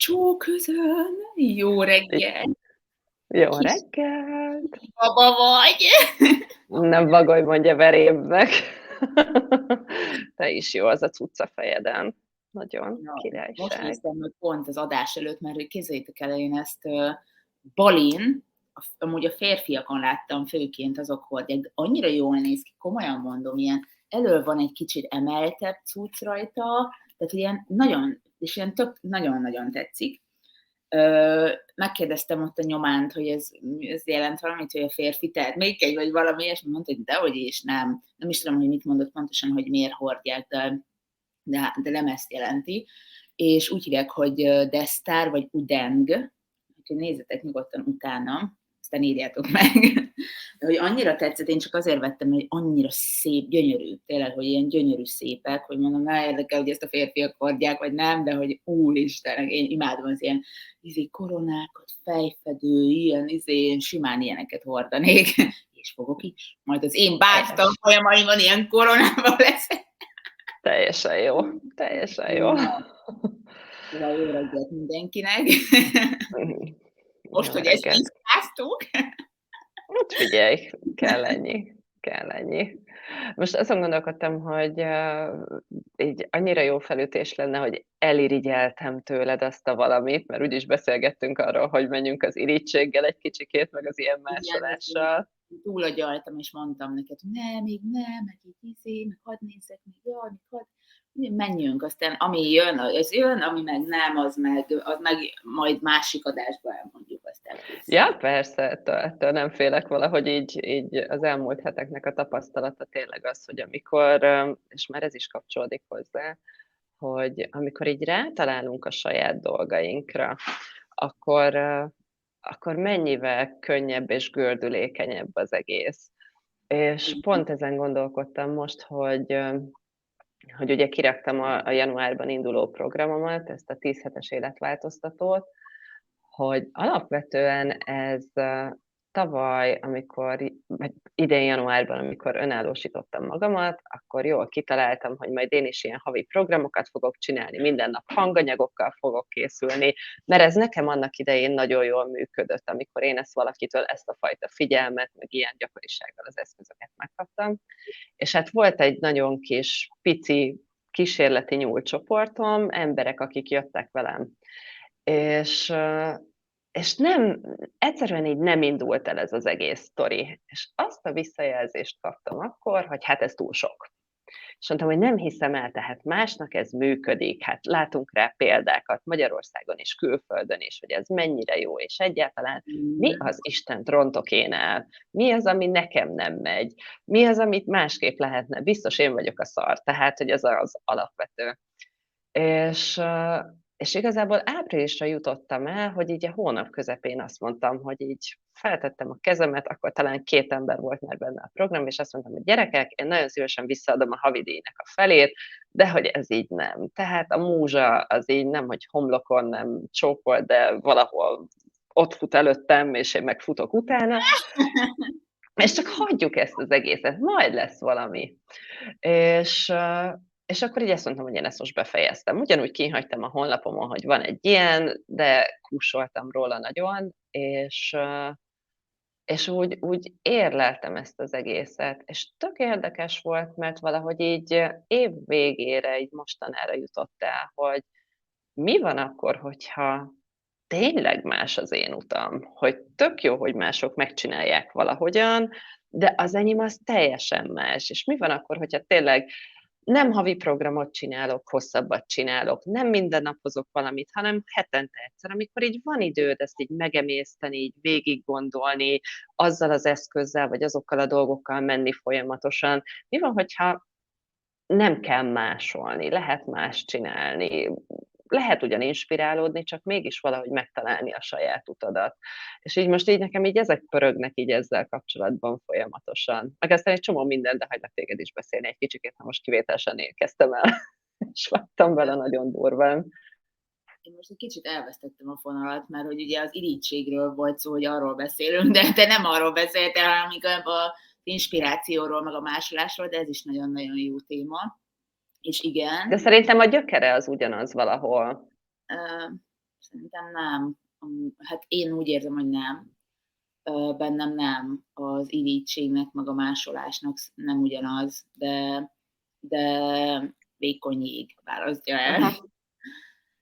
Csóközön, jó reggel, Jó kis reggelt! baba vagy. Nem vagolj, mondja verébnek. Te is jó az a cucc a fejeden. Nagyon Na, most királyság. néztem meg pont az adás előtt, mert hogy képzeljétek el, én ezt Balin, amúgy a férfiakon láttam főként, azok hordják, de annyira jól néz ki, komolyan mondom, ilyen elől van egy kicsit emeltebb cucc rajta, tehát ilyen nagyon, és ilyen tök nagyon-nagyon tetszik. Megkérdeztem ott a nyománt, hogy ez jelent valamit, hogy a férfi termékeny, vagy valami ilyesmi, mondta, hogy dehogy is nem. Nem is tudom, hogy mit mondott pontosan, hogy miért hordják, de nem ezt jelenti. És úgy hívják, hogy Destar, vagy Udeng, úgyhogy nézzetek nyugodtan utána, aztán írjátok meg. De hogy annyira tetszett, én csak azért vettem, hogy annyira szép, gyönyörű, tényleg, hogy ilyen gyönyörű szépek, hogy mondom, ne érdekel, hogy ezt a férfiak hordják, vagy nem, de hogy úristen, én imádom az ilyen koronákat, fejfedő, ilyen simán ilyeneket hordanék, és fogok is. Majd az én báctam folyamaimon ilyen koronával lesz. Teljesen jó. Teljesen jó. Szóval jó reggelt mindenkinek. Most, Jó hogy ezt reggelt. tisztáztuk. Hát figyelj, kell ennyi. Kell ennyi. Most azon gondolkodtam, hogy így annyira jó felütés lenne, hogy elirigyeltem tőled azt a valamit, mert úgyis beszélgettünk arról, hogy menjünk az irigységgel egy kicsikét, meg az ilyen másolással. Túlagyaltam, és mondtam neked, hogy még nem, meg így meg hadd nézzek, meg hadd, menjünk, aztán ami jön, az jön, ami meg nem, az meg majd másik adásban elmondjuk aztán. Ja, persze, ettől nem félek, valahogy így az elmúlt heteknek a tapasztalata tényleg az, hogy amikor, és már ez is kapcsolódik hozzá, hogy amikor így rátalálunk a saját dolgainkra, akkor mennyivel könnyebb és gördülékenyebb az egész. És pont ezen gondolkodtam most, hogy ugye kiraktam a januárban induló programomat, ezt a 10 hetes életváltoztatót, hogy alapvetően ez tavaly, vagy idén januárban, amikor önállósítottam magamat, akkor jól kitaláltam, hogy majd én is ilyen havi programokat fogok csinálni, minden nap hanganyagokkal fogok készülni, mert ez nekem annak idején nagyon jól működött, amikor én valakitől ezt a fajta figyelmet, meg ilyen gyakorisággal az eszközöket megkaptam. És hát volt egy nagyon kis, pici kísérleti nyúlcsoportom, emberek, akik jöttek velem. És nem, egyszerűen így nem indult el ez az egész sztori. És azt a visszajelzést kaptam akkor, hogy hát ez túl sok. És mondtam, hogy nem hiszem el, tehát másnak ez működik, hát látunk rá példákat Magyarországon és külföldön is, hogy ez mennyire jó, és egyáltalán mi az Istent rontok én el? Mi az, ami nekem nem megy? Mi az, amit másképp lehetne? Biztos én vagyok a szar, tehát, hogy ez az alapvető. És igazából áprilisra jutottam el, hogy így a hónap közepén azt mondtam, hogy így feltettem a kezemet, akkor talán 2 ember volt már benne a program, és azt mondtam, hogy gyerekek, én nagyon szívesen visszaadom a havidíjnak a felét, de hogy ez így nem. Tehát a múzsa az így nem, hogy homlokon nem csókol, de valahol ott fut előttem, és én meg futok utána. És csak hagyjuk ezt az egészet, majd lesz valami. És akkor így azt mondtam, hogy én ezt most befejeztem. Ugyanúgy kihagytam a honlapomon, hogy van egy ilyen, de kúsoltam róla nagyon, és úgy érleltem ezt az egészet. És tök érdekes volt, mert valahogy így év végére, így mostanára jutott el, hogy mi van akkor, hogyha tényleg más az én utam, hogy tök jó, hogy mások megcsinálják valahogyan, de az enyém az teljesen más. És mi van akkor, hogyha tényleg nem havi programot csinálok, hosszabbat csinálok, nem minden nap hozok valamit, hanem hetente egyszer, amikor így van időd ezt így megemészteni, így végig gondolni, azzal az eszközzel, vagy azokkal a dolgokkal menni folyamatosan. Mi van, hogyha nem kell másolni, lehet más csinálni, lehet ugyan inspirálódni, csak mégis valahogy megtalálni a saját utadat. És így most így nekem így ezek pörögnek így ezzel kapcsolatban folyamatosan. Meg aztán egy csomó minden, de hagylak téged is beszélni egy kicsikét, ha most kivételesen én kezdtem el, és vágtam vele nagyon durván. Én most egy kicsit elvesztettem a fonalat, mert hogy ugye az irítségről volt szó, hogy arról beszélünk, de te nem arról beszéltél, hanem inkább az inspirációról, meg a másolásról, de ez is nagyon-nagyon jó téma. És igen. De szerintem a gyökere az ugyanaz valahol. Szerintem nem. Hát én úgy érzem, hogy nem. Bennem nem. Az irítségnek, meg a másolásnak nem ugyanaz, de vékony jég választja el. Aha.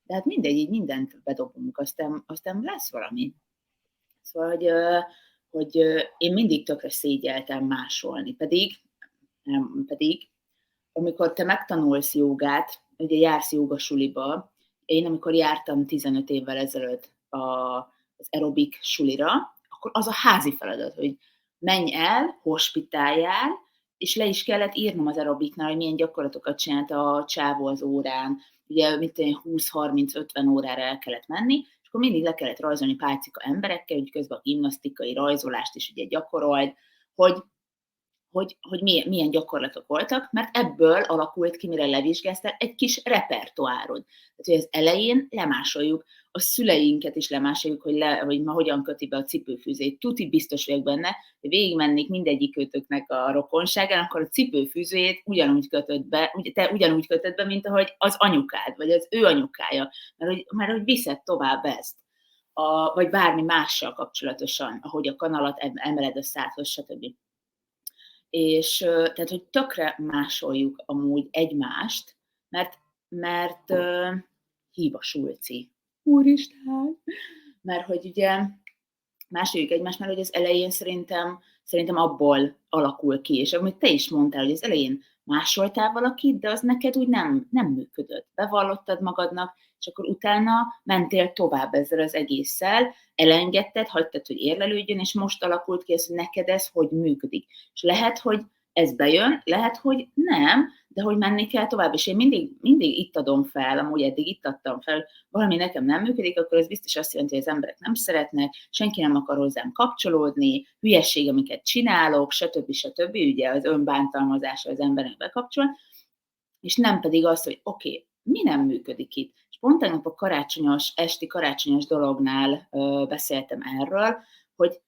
De hát mindegy, így mindent bedobunk, aztán lesz valami. Szóval, hogy én mindig tökre szégyeltem másolni, pedig amikor te megtanulsz jogát, ugye jársz jogasuliba, én amikor jártam 15 évvel ezelőtt az aerobik sulira, akkor az a házi feladat, hogy menj el, hospitáljál, és le is kellett írnom az aerobiknál, hogy milyen gyakorlatokat csinált a csávó az órán. Ugye, mit tudom, 20-30-50 órára el kellett menni, és akkor mindig le kellett rajzolni pálcika emberekkel, hogy közben a gimnasztikai rajzolást is ugye gyakorold, hogy milyen gyakorlatok voltak, mert ebből alakult ki, mire levizsgáztál, egy kis repertoárod. Tehát, hogy az elején lemásoljuk, a szüleinket is lemásoljuk, hogy ma hogyan köti be a cipőfűzét. Tuti biztos vagyok benne, hogy végigmennék mindegyik őtöknek a rokonságán, akkor a cipőfűzőjét te ugyanúgy kötöd be, mint ahogy az anyukád, vagy az ő anyukája, mert hogy viszed tovább ezt. Vagy bármi mással kapcsolatosan, ahogy a kanalat emeled a szádhoz, stb. És tehát, hogy tökre másoljuk amúgy egymást, mert hív a sulci. Úristen! Mert hogy ugye másoljuk egymást, mert hogy az elején szerintem abból alakul ki, és amit te is mondtál, hogy az elején másoltál valakit, de az neked úgy nem működött. Bevallottad magadnak, és akkor utána mentél tovább ezzel az egésszel, elengedted, hagytad, hogy érlelődjön, és most alakult ki ez, hogy neked ez hogy működik. És lehet, hogy ez bejön, lehet, hogy nem, de hogy menni kell tovább. És én mindig itt adom fel, amúgy eddig itt adtam fel, valami nekem nem működik, akkor ez biztos azt jelenti, hogy az emberek nem szeretnek, senki nem akar hozzám kapcsolódni, hülyesség, amiket csinálok, stb. Ugye az önbántalmazása az embernek bekapcsol, és nem pedig az, hogy oké, mi nem működik itt. És pont tegnap a esti karácsonyos dolognál beszéltem erről, hogy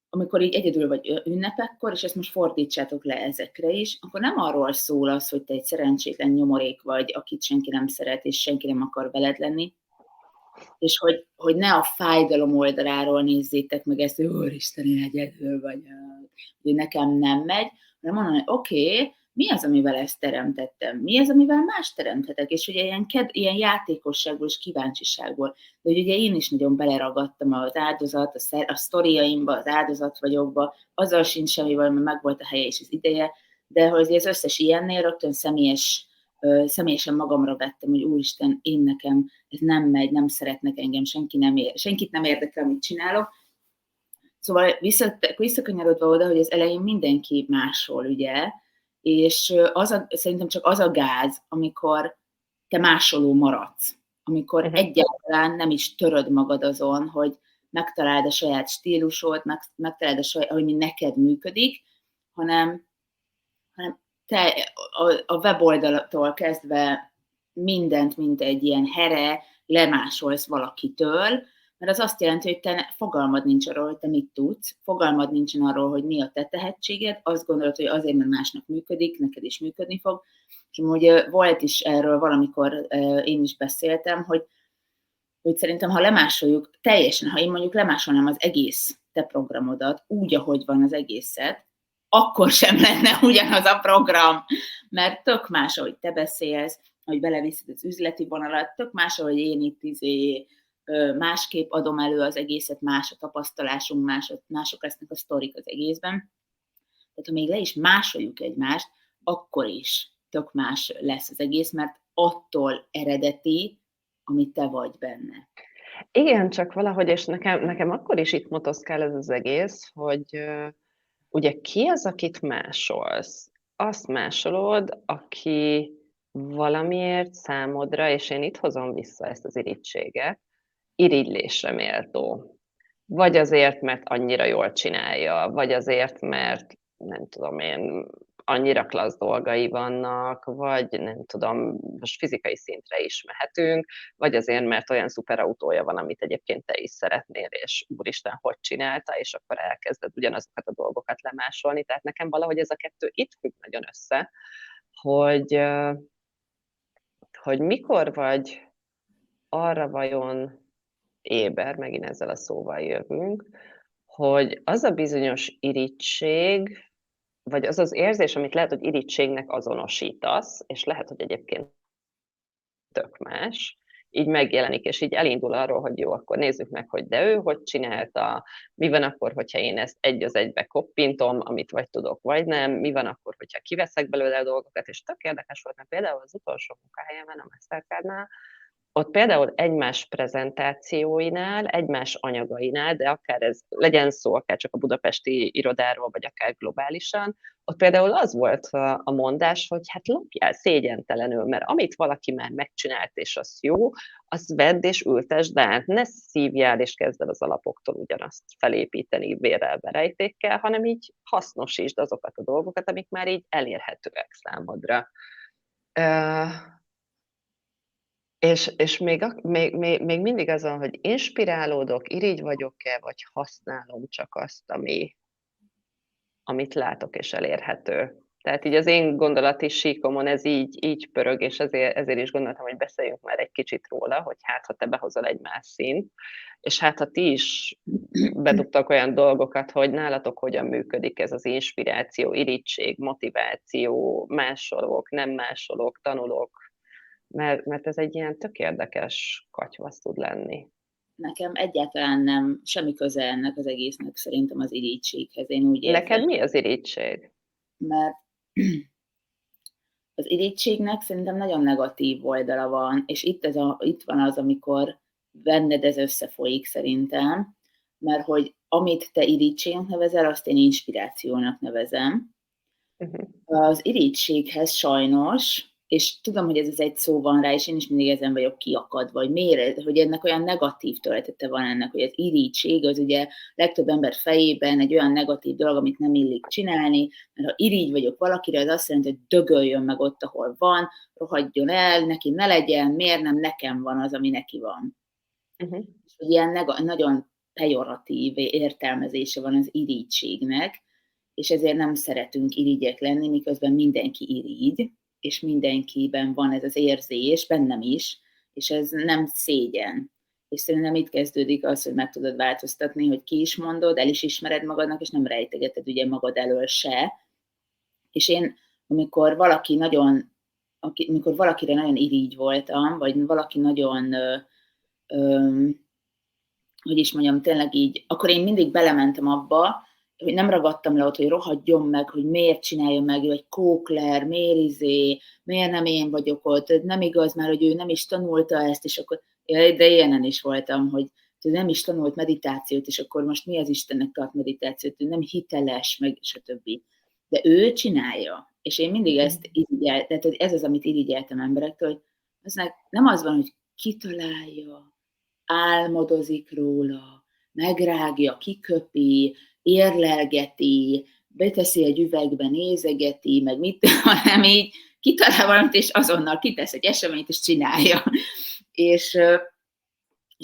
amikor így egyedül vagy ünnepekkor, és ezt most fordítsátok le ezekre is, akkor nem arról szól az, hogy te egy szerencsétlen nyomorék vagy, akit senki nem szeret, és senki nem akar veled lenni, és hogy ne a fájdalom oldaláról nézzétek meg ezt, hogy úristen, én egyedül vagyok, hogy nekem nem megy, hanem mondani, hogy oké, mi az, amivel ezt teremtettem? Mi az, amivel más teremthetek? És ugye ilyen játékosságból és kíváncsiságból. De hogy ugye én is nagyon beleragadtam az áldozat, a sztoriaimba, az áldozat vagyokba, azzal sincs semmi baj, mert megvolt a helye és az ideje, de hogy az összes ilyennél rögtön személyesen magamra vettem, hogy úristen, én nekem ez nem megy, nem szeretnek engem, senkit nem érdekel, amit csinálok. Szóval visszakanyarodva oda, hogy az elején mindenki másol, ugye, és szerintem csak az a gáz, amikor te másoló maradsz, amikor egyáltalán nem is töröd magad azon, hogy megtaláld a saját stílusod, megtaláld hogy mi neked működik, hanem te a weboldalatól kezdve mindent, mint egy ilyen here lemásolsz valakitől, mert az azt jelenti, hogy te fogalmad nincs arról, hogy te mit tudsz, fogalmad nincsen arról, hogy mi a te tehetséged, azt gondolod, hogy azért, mert másnak működik, neked is működni fog. És amúgy volt is erről valamikor, én is beszéltem, hogy szerintem, ha lemásoljuk teljesen, ha én mondjuk lemásolnám az egész te programodat, úgy, ahogy van az egészet, akkor sem lenne ugyanaz a program, mert tök más, ahogy te beszélsz, hogy beleviszed az üzleti vonalat, tök más, ahogy én itt másképp adom elő az egészet, más a tapasztalásunk, mások lesznek a sztorik az egészben. Tehát ha még le is másoljuk egymást, akkor is tök más lesz az egész, mert attól eredeti, amit te vagy benne. Igen, csak valahogy, és nekem akkor is itt motoszkál ez az egész, hogy ugye ki az, akit másolsz? Azt másolod, aki valamiért számodra, és én itt hozom vissza ezt az irítséget, irigylésre méltó. Vagy azért, mert annyira jól csinálja, vagy azért, mert nem tudom én, annyira klassz dolgai vannak, vagy nem tudom, most fizikai szintre is mehetünk, vagy azért, mert olyan szuper autója van, amit egyébként te is szeretnél, és úristen, hogy csinálta, és akkor elkezded ugyanazokat a dolgokat lemásolni. Tehát nekem valahogy ez a kettő itt függ nagyon össze, hogy mikor vagy arra vajon éber, megint ezzel a szóval jövünk, hogy az a bizonyos irigység, vagy az az érzés, amit lehet, hogy irigységnek azonosítasz, és lehet, hogy egyébként tök más, így megjelenik, és így elindul arról, hogy jó, akkor nézzük meg, hogy de ő hogy csinálta, mi van akkor, hogyha én ezt egy az egybe koppintom, amit vagy tudok, vagy nem, mi van akkor, hogyha kiveszek belőle a dolgokat, és tök érdekes volt, mert például az utolsó munkahelyemen, a Mastercardnál, ott például egymás prezentációinál, egymás anyagainál, de akár ez legyen szó, akár csak a budapesti irodáról, vagy akár globálisan, ott például az volt a mondás, hogy hát lopjál szégyentelenül, mert amit valaki már megcsinált, és az jó, azt vedd és ültesd át, ne szívjál és kezd el az alapoktól ugyanazt felépíteni vérrel, verejtékkel, hanem így hasznosítsd azokat a dolgokat, amik már így elérhetőek számodra. És még mindig azon, hogy inspirálódok, irigy vagyok-e, vagy használom csak azt, amit látok és elérhető. Tehát így az én gondolati síkomon ez így pörög, és ezért is gondoltam, hogy beszéljünk már egy kicsit róla, hogy hát, ha te behozol egy más színt, és hát, ha ti is bedugtak olyan dolgokat, hogy nálatok hogyan működik ez az inspiráció, irigység, motiváció, másolok, nem másolok, tanulok, mert ez egy ilyen tök érdekes katyvasz tud lenni. Nekem egyáltalán nem, semmi köze ennek az egésznek szerintem az irigységhez, én úgy érzem. Neked mi az irigység? Mert az irigységnek szerintem nagyon negatív oldala van, és itt van az, amikor benned ez összefolyik szerintem, mert hogy amit te irigységnek nevezel, azt én inspirációnak nevezem. Az irigységhez sajnos, és tudom, hogy ez egy szó van rá, és én is mindig ezen vagyok kiakadva, hogy miért, hogy ennek olyan negatív töltete van ennek, hogy az irigység az ugye legtöbb ember fejében egy olyan negatív dolog, amit nem illik csinálni, mert ha irigy vagyok valakire, az azt jelenti, hogy dögöljön meg ott, ahol van, rohadjon el, neki ne legyen, miért nem nekem van az, ami neki van. És hogy ilyen nagyon pejoratív értelmezése van az irigységnek, és ezért nem szeretünk irigyek lenni, miközben mindenki irigy, és mindenkiben van ez az érzés, bennem is, és ez nem szégyen. És szerintem itt kezdődik az, hogy meg tudod változtatni, hogy ki is mondod, el is ismered magadnak, és nem rejtegeted ugye magad elől se. És én, amikor valakire nagyon irigy voltam, vagy valaki nagyon, hogy is mondjam, tényleg így, akkor én mindig belementem abba, hogy nem ragadtam le ott, hogy rohadjon meg, hogy miért csinálja meg, vagy kókler, miért nem én vagyok ott, nem igaz már, hogy ő nem is tanulta ezt, és akkor, de ilyenen is voltam, hogy nem is tanult meditációt, és akkor most mi az Istennek tart meditációt, nem hiteles, meg stb. De ő csinálja, és én mindig ezt irigyeltem, tehát hogy ez az, amit irigyeltem emberektől, hogy nem az van, hogy kitalálja, álmodozik róla, megrágja, kiköpi, érlelgeti, beteszi egy üvegbe, nézegeti, meg mit, hanem így kitalál valamit, és azonnal kitesz egy eseményt, és csinálja. És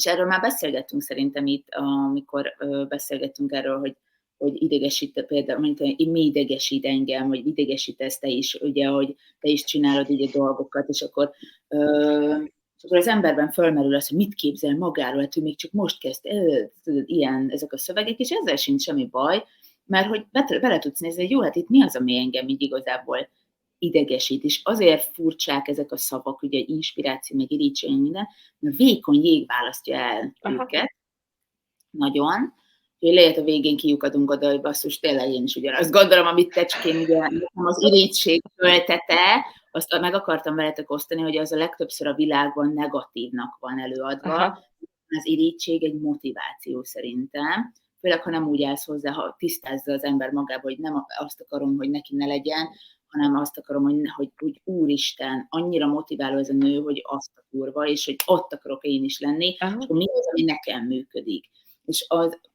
erről már beszélgettünk szerintem itt, amikor beszélgettünk erről, hogy idegesít, például, mi idegesít engem, vagy idegesítesz te is, ugye, hogy te is csinálod így a dolgokat, és akkor az emberben fölmerül az, hogy mit képzel magáról, hát ő még csak most kezd, ilyen ezek a szövegek, és ezzel sincs semmi baj, mert hogy bele tudsz nézni, hogy jó, hát itt mi az, ami engem így igazából idegesít, és azért furcsák ezek a szavak, ugye inspiráció, meg irigység, minden, mert vékony jég választja el őket, nagyon, hogy lehet a végén kiukadunk oda, hogy basszus, tényleg én is ugyanazt gondolom, amit te, csak én ugye az irigység töltete, azt meg akartam veletek osztani, hogy az a legtöbbször a világban negatívnak van előadva. Aha. Az irigység egy motiváció szerintem, főleg, ha nem úgy állsz hozzá, ha tisztázza az ember magába, hogy nem azt akarom, hogy neki ne legyen, hanem azt akarom, hogy úristen, annyira motiváló ez a nő, hogy azt a kurva, és hogy ott akarok én is lenni, és akkor mi az, ami nekem működik. És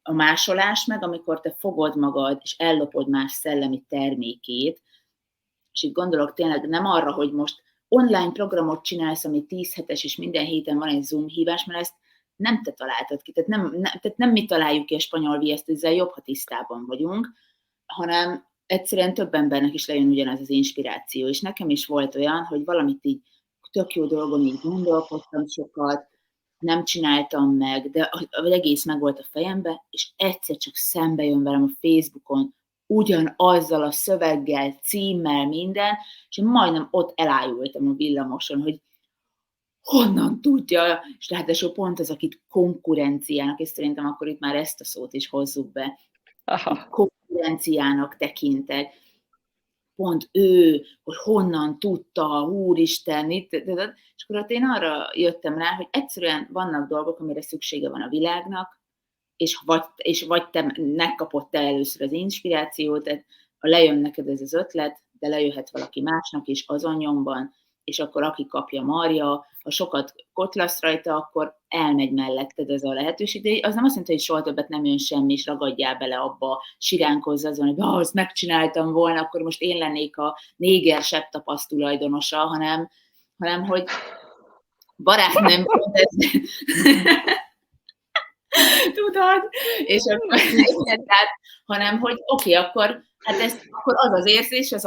a másolás meg, amikor te fogod magad, és ellopod más szellemi termékét, és itt gondolok tényleg nem arra, hogy most online programot csinálsz, ami 10 hetes, és minden héten van egy Zoom hívás, mert ezt nem te találtad ki, tehát nem mi találjuk ki a spanyol viaszt, ezzel jobb, ha tisztában vagyunk, hanem egyszerűen több embernek is lejön ugyanaz az inspiráció, és nekem is volt olyan, hogy valamit így tök jó dolgon így gondolkodtam sokat, nem csináltam meg, de az egész meg volt a fejembe, és egyszer csak szembe jön velem a Facebookon, ugyanazzal a szöveggel, címmel, minden, és én majdnem ott elájultam a villamoson, hogy honnan tudja, és ráadásul pont az, akit konkurenciának, és szerintem akkor itt már ezt a szót is hozzuk be, Aha. konkurenciának tekintek, pont ő, hogy honnan tudta, úristen, itt, és akkor ott én arra jöttem rá, hogy egyszerűen vannak dolgok, amire szüksége van a világnak, és vagy te megkapod te először az inspirációt, tehát ha lejön neked ez az ötlet, de lejöhet valaki másnak is azon nyomban, és akkor aki kapja marja, ha sokat kotlasz rajta, akkor elmegy melletted ez a lehetőség, de az nem azt jelenti, hogy soha többet nem jön semmi, és ragadjál bele abba, siránkozz azon, hogy azt megcsináltam volna, akkor most én lennék a néger septapasz tulajdonosa, hanem hogy barátnőm pont ez... Tudod? És akkor igen, tehát, hanem hogy oké, akkor, hát akkor az az érzés, az,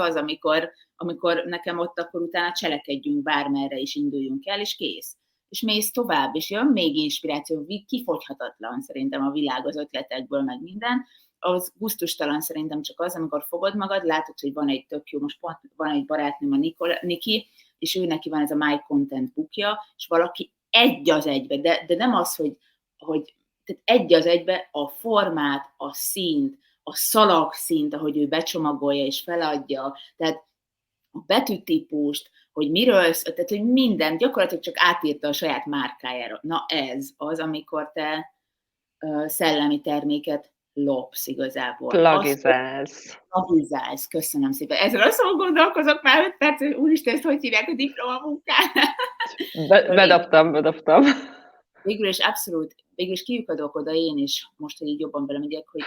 amikor nekem ott akkor utána cselekedjünk, bármerre is induljunk el, és kész. És mész tovább, és jön még inspiráció, kifogyhatatlan szerintem a világ az ötletekből, meg minden. Az gusztustalan szerintem csak az, amikor fogod magad, látod, hogy van egy tök jó, most pont van egy barátnőm, a Niki, és ő neki van ez a My Content bookja, és valaki egy az egybe, de nem az, hogy tehát egy az egybe a formát, a színt, a szalagszínt, ahogy ő becsomagolja és feladja, tehát a betűtípust, hogy miről, tehát hogy minden, gyakorlatilag csak átírta a saját márkájára. Na ez az, amikor te szellemi terméket lopsz igazából. Plagizálsz. Plagizálsz, köszönöm szépen. Ezzel a szóval gondolkozok már 5 perc, úristen, ezt hogy hívják a diplomamunkát? Bedobtam. Végül is abszolút, végül is kiukadok oda én is, most, hogy így jobban belemegyek, hogy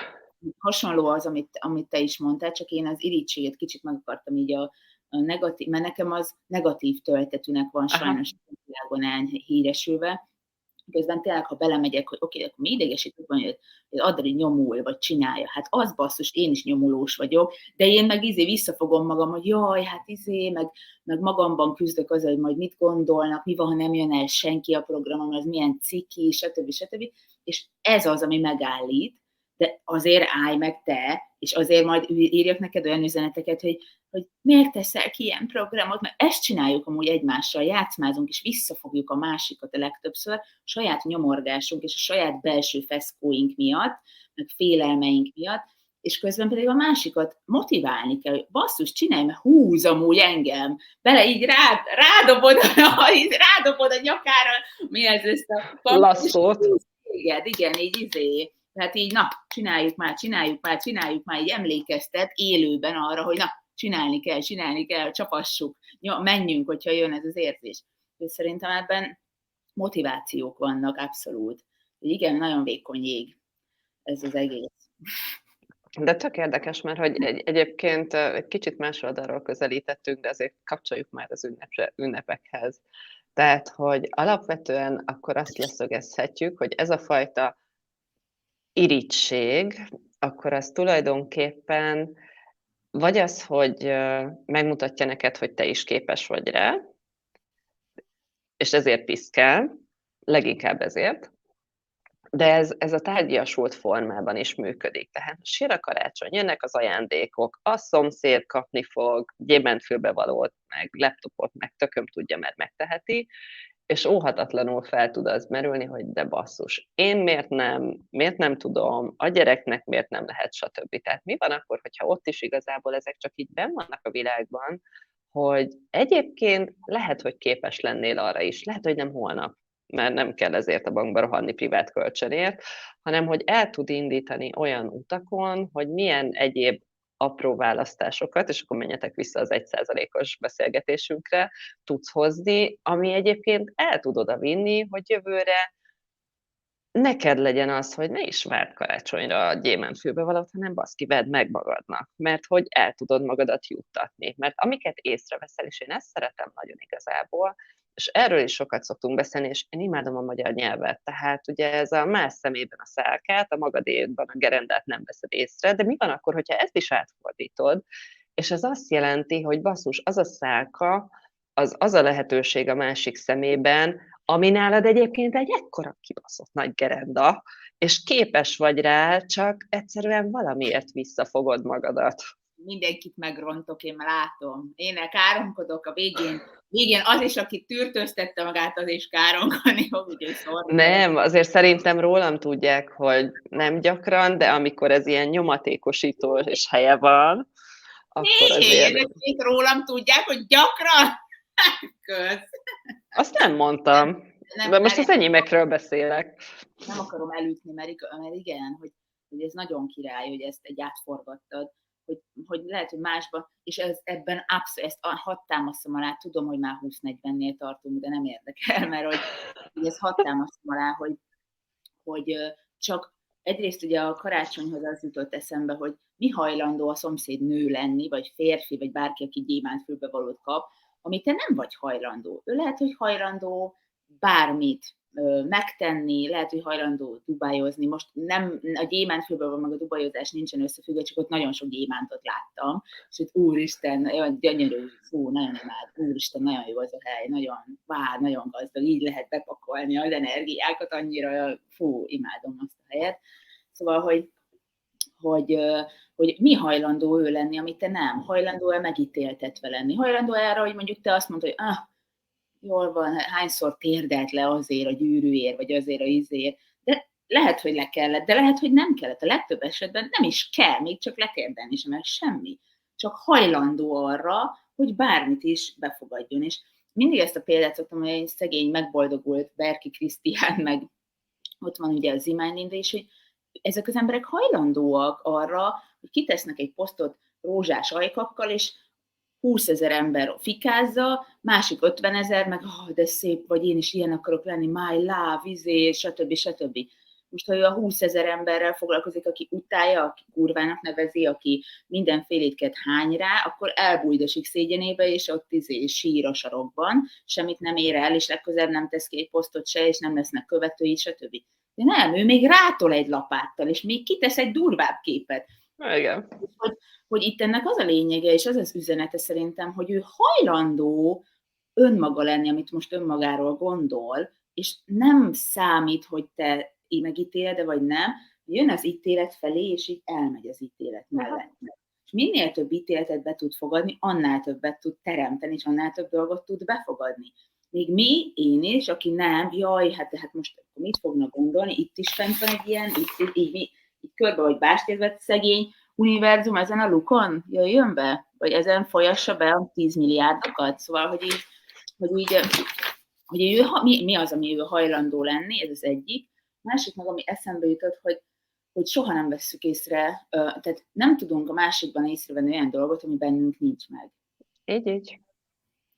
hasonló az, amit te is mondtál, csak én az irítséget kicsit meg akartam így a negatív, mert nekem az negatív töltetűnek van sajnos a világon elhíresülve. Közben tényleg, ha belemegyek, hogy oké, akkor mi idegesítünk van, hogy Adri nyomul, vagy csinálja. Hát az basszus, én is nyomulós vagyok, de én meg visszafogom magam, hogy jaj, hát meg magamban küzdök azzal, hogy majd mit gondolnak, mi van, ha nem jön el senki a programon, az milyen ciki, stb. És ez az, ami megállít, de azért állj meg te, és azért majd írjak neked olyan üzeneteket, hogy miért teszel ki ilyen programot, mert ezt csináljuk amúgy egymással, játszmázunk, és visszafogjuk a másikat a legtöbbször, a saját nyomorgásunk és a saját belső feszkóink miatt, meg félelmeink miatt, és közben pedig a másikat motiválni kell, hogy basszus, csinálj, mert húz amúgy engem, bele így rádobod a nyakára, mi ez ezt a... Lasszót. Igen, így tehát így, na, csináljuk már, így emlékeztet élőben arra, hogy na, csinálni kell, csapassuk, menjünk, hogyha jön ez az érzés. És szerintem ebben motivációk vannak, abszolút. Igen, nagyon vékony jég ez az egész. De tök érdekes, mert hogy egyébként egy kicsit más oldalról közelítettünk, de azért kapcsoljuk már az ünnepekhez. Tehát, hogy alapvetően akkor azt leszögezhetjük, hogy ez a fajta irigység, akkor az tulajdonképpen vagy az, hogy megmutatja neked, hogy te is képes vagy rá, és ezért piszkál, leginkább ezért, de ez a tárgyasult formában is működik. Tehát sír a karácsony, jönnek az ajándékok, a szomszéd kapni fog, gyémántfülbevalót, meg laptopot, meg tököm tudja, mert megteheti, és óhatatlanul fel tud az merülni, hogy de basszus, én miért nem tudom, a gyereknek miért nem lehet, stb. Tehát mi van akkor, hogyha ott is igazából ezek csak így benn vannak a világban, hogy egyébként lehet, hogy képes lennél arra is, lehet, hogy nem holnap, mert nem kell ezért a bankba rohanni privát kölcsönért, hanem hogy el tud indítani olyan utakon, hogy milyen egyéb apró választásokat, és akkor menjetek vissza az 1%-os beszélgetésünkre, tudsz hozni, ami egyébként el tud oda vinni, hogy jövőre neked legyen az, hogy ne is várd karácsonyra a gyémántfülbevalót, hanem baszki, vedd meg magadnak, mert hogy el tudod magadat juttatni. Mert amiket észreveszel, és én ezt szeretem nagyon igazából, és erről is sokat szoktunk beszélni, és én imádom a magyar nyelvet, tehát ugye ez a más szemében a szálkát, a magadékban a gerendát nem veszed észre, de mi van akkor, hogyha ezt is átfordítod, és ez azt jelenti, hogy basszus, az a szálka, az a lehetőség a másik szemében, ami nálad egyébként egy ekkora kibaszott nagy gerenda, és képes vagy rá, csak egyszerűen valamiért visszafogod magadat. Mindenkit megrontok, én már látom. Én káromkodok a végén az is, aki tűrtőztette magát, az is káromkodni fog, úgyhogy szorni. Nem, azért szerintem rólam tudják, hogy nem gyakran, de amikor ez ilyen nyomatékosító és helye van, akkor azért... Érdekét rólam tudják, hogy gyakran? Kösz. Azt nem mondtam. De most az enyémekről beszélek. Nem akarom elütni, mert igen, hogy ez nagyon király, hogy ezt egy átforgattad, hogy lehet, hogy másban, és ebben abszolút, ezt hadd támasztom alá, tudom, hogy már 20-40-nél tartunk, de nem érdekel, mert hogy ezt hadd támasztom alá, hogy csak egyrészt ugye a karácsonyhoz az jutott eszembe, hogy mi hajlandó a szomszéd nő lenni, vagy férfi, vagy bárki, aki gyémántfülbevalót kap, amit te nem vagy hajlandó. Ő lehet, hogy hajlandó bármit megtenni, lehet, hogy hajlandó dubájozni. Most nem, a gyémántfülbevaló meg a dubájozás nincsen összefüggve, csak ott nagyon sok gyémántot láttam, és hogy úristen, olyan gyönyörű, fú, nagyon imád, úristen, nagyon jó az a hely, nagyon gazdag, így lehet bepakolni az energiákat, annyira, fú, imádom azt a helyet. Szóval, hogy mi hajlandó ő lenni, amit te nem, hajlandó-e megítéltetve lenni, hajlandó erre, hogy mondjuk te azt mondod, hogy jól van, hányszor térdelt le azért a gyűrűért, vagy azért a izért, de lehet, hogy le kellett, de lehet, hogy nem kellett. A legtöbb esetben nem is kell, még csak letérdelni sem, mert semmi. Csak hajlandó arra, hogy bármit is befogadjon. És mindig ezt a példát szoktam, hogy egy szegény, megboldogult Berki Krisztián, meg ott van ugye az Imány Linda is, hogy ezek az emberek hajlandóak arra, hogy kitesznek egy posztot rózsás ajkakkal, és 20 000 ember fikázza, másik 50 000, meg de szép vagy, én is ilyen akarok lenni, my love, stb. Most, ha ő a 20 000 emberrel foglalkozik, aki utálja, aki kurvának nevezi, aki mindenfélétket hány rá, akkor elbújdosik szégyenébe, és ott sír a sarokban, semmit nem ér el, és legközelebb nem tesz ki egy posztot se, és nem lesznek követői, stb. De nem, ő még rátol egy lapáttal, és még kitesz egy durvább képet. Igen. Hogy itt ennek az a lényege, és az az üzenete szerintem, hogy ő hajlandó önmaga lenni, amit most önmagáról gondol, és nem számít, hogy te megítéled, vagy nem, jön az ítélet felé, és így elmegy az ítélet mellett. És minél több ítéletet be tud fogadni, annál többet tud teremteni, és annál több dolgot tud befogadni. Még mi, én is, aki nem, jaj, hát most mit fognak gondolni, itt is fent van egy ilyen, így körbe vagy bástyázva, szegény univerzum ezen a lukon jöjjön be? Vagy ezen folyassa be a 10 milliárdokat? Szóval, hogy ő, mi az, ami ő hajlandó lenni, ez az egyik. Másik meg, ami eszembe jutott, hogy soha nem vesszük észre, tehát nem tudunk a másikban észrevenni olyan dolgot, ami bennünk nincs meg. Így.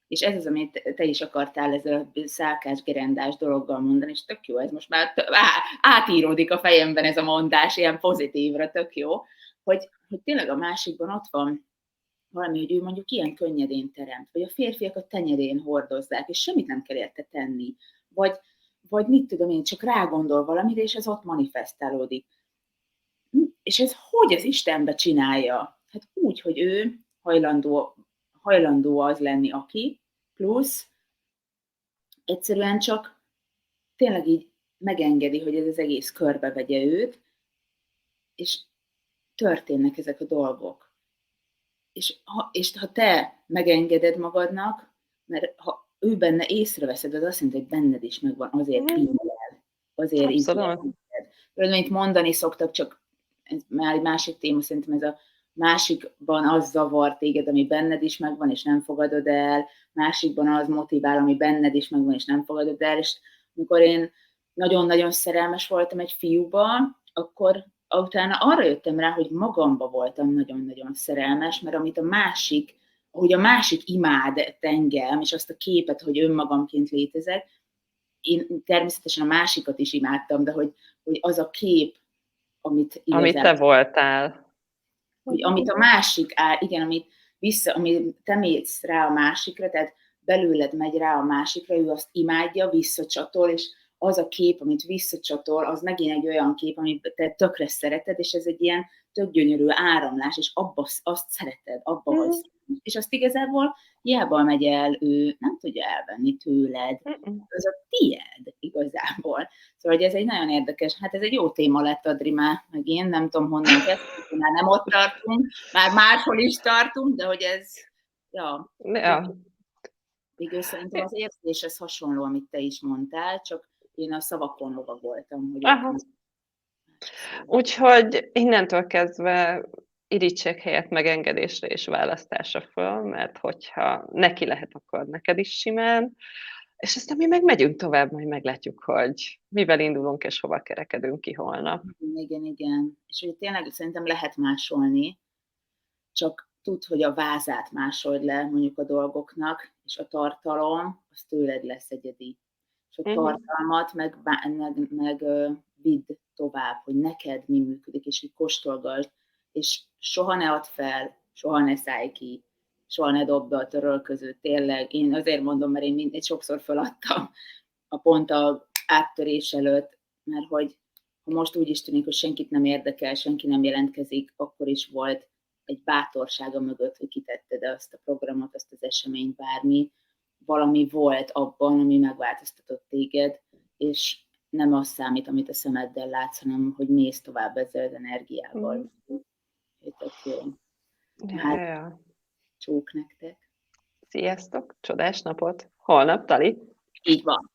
És ez az, amit te is akartál ezzel a szálkás gerendás dologgal mondani, és tök jó, ez most már átíródik a fejemben ez a mondás, ilyen pozitívra, tök jó, hogy tényleg a másikban ott van valami, hogy ő mondjuk ilyen könnyedén teremt, vagy a férfiak a tenyerén hordozzák, és semmit nem kell érte tenni, vagy mit tudom én, csak rágondol valamire, és ez ott manifestálódik. És ez hogy az Istenbe csinálja? Hát úgy, hogy ő hajlandó az lenni, aki, plusz egyszerűen csak tényleg így megengedi, hogy ez az egész körbevegye őt, és történnek ezek a dolgok. És ha te megengeded magadnak, mert ha ő benne észreveszed, az azt jelenti, hogy benned is megvan, azért figyel, azért ítél. Például, mondani szoktak, csak ez már egy másik téma, szerintem ez a másikban az zavar téged, ami benned is megvan, és nem fogadod el, másikban az motivál, ami benned is megvan, és nem fogadod el, és amikor én nagyon-nagyon szerelmes voltam egy fiúba, akkor utána arra jöttem rá, hogy magamba voltam nagyon-nagyon szerelmes, mert ahogy a másik imád engem, és azt a képet, hogy önmagamként létezek, én természetesen a másikat is imádtam, de hogy az a kép, amit te voltál. Hogy amit a másik igen, amit te mész rá a másikra, tehát belőled megy rá a másikra, ő azt imádja, visszacsatol, és az a kép, amit visszacsatol, az megint egy olyan kép, amit te tökre szereted, és ez egy ilyen tök gyönyörű áramlás, és abba azt szereted, abba vagy és azt igazából hiába megy el, ő nem tudja elvenni tőled. Mm-mm. Az a tied igazából. Szóval, hogy ez egy nagyon érdekes, hát ez egy jó téma lett, Adri, már, meg én nem tudom honnan kezdtük, már nem ott tartunk, már máshol is tartunk, de hogy ez, ja, Ja. végül szerintem az érzés ez hasonló, amit te is mondtál, csak én a szavakon lovagoltam, hogy ők Aha. másképp. Úgyhogy innentől kezdve irítség helyett megengedésre és választásra föl, mert hogyha neki lehet, akkor neked is simán, és aztán mi meg megyünk tovább, majd meglátjuk, hogy mivel indulunk és hova kerekedünk ki holnap. Igen, igen. És hogy tényleg szerintem lehet másolni, csak tudd, hogy a vázát másold le mondjuk a dolgoknak, és a tartalom, az tőled lesz egyedi. És a Uh-huh. tartalmat meg vidd tovább, hogy neked mi működik, és hogy kóstolgasd, és soha ne add fel, soha ne szállj ki, soha ne dobd be a törölközőt, tényleg. Én azért mondom, mert én mindegy sokszor feladtam a pont a áttörés előtt, mert hogy ha most úgy is tűnik, hogy senkit nem érdekel, senki nem jelentkezik, akkor is volt egy bátorsága mögött, hogy kitetted azt a programot, azt az eseményt, bármi, valami volt abban, ami megváltoztatott téged, és nem az számít, amit a szemeddel látsz, hanem hogy mész tovább ezzel az energiával. Tök jó. Ja, Hát, ja, ja. csók nektek. Sziasztok, csodás napot! Holnap, Tali! Így van.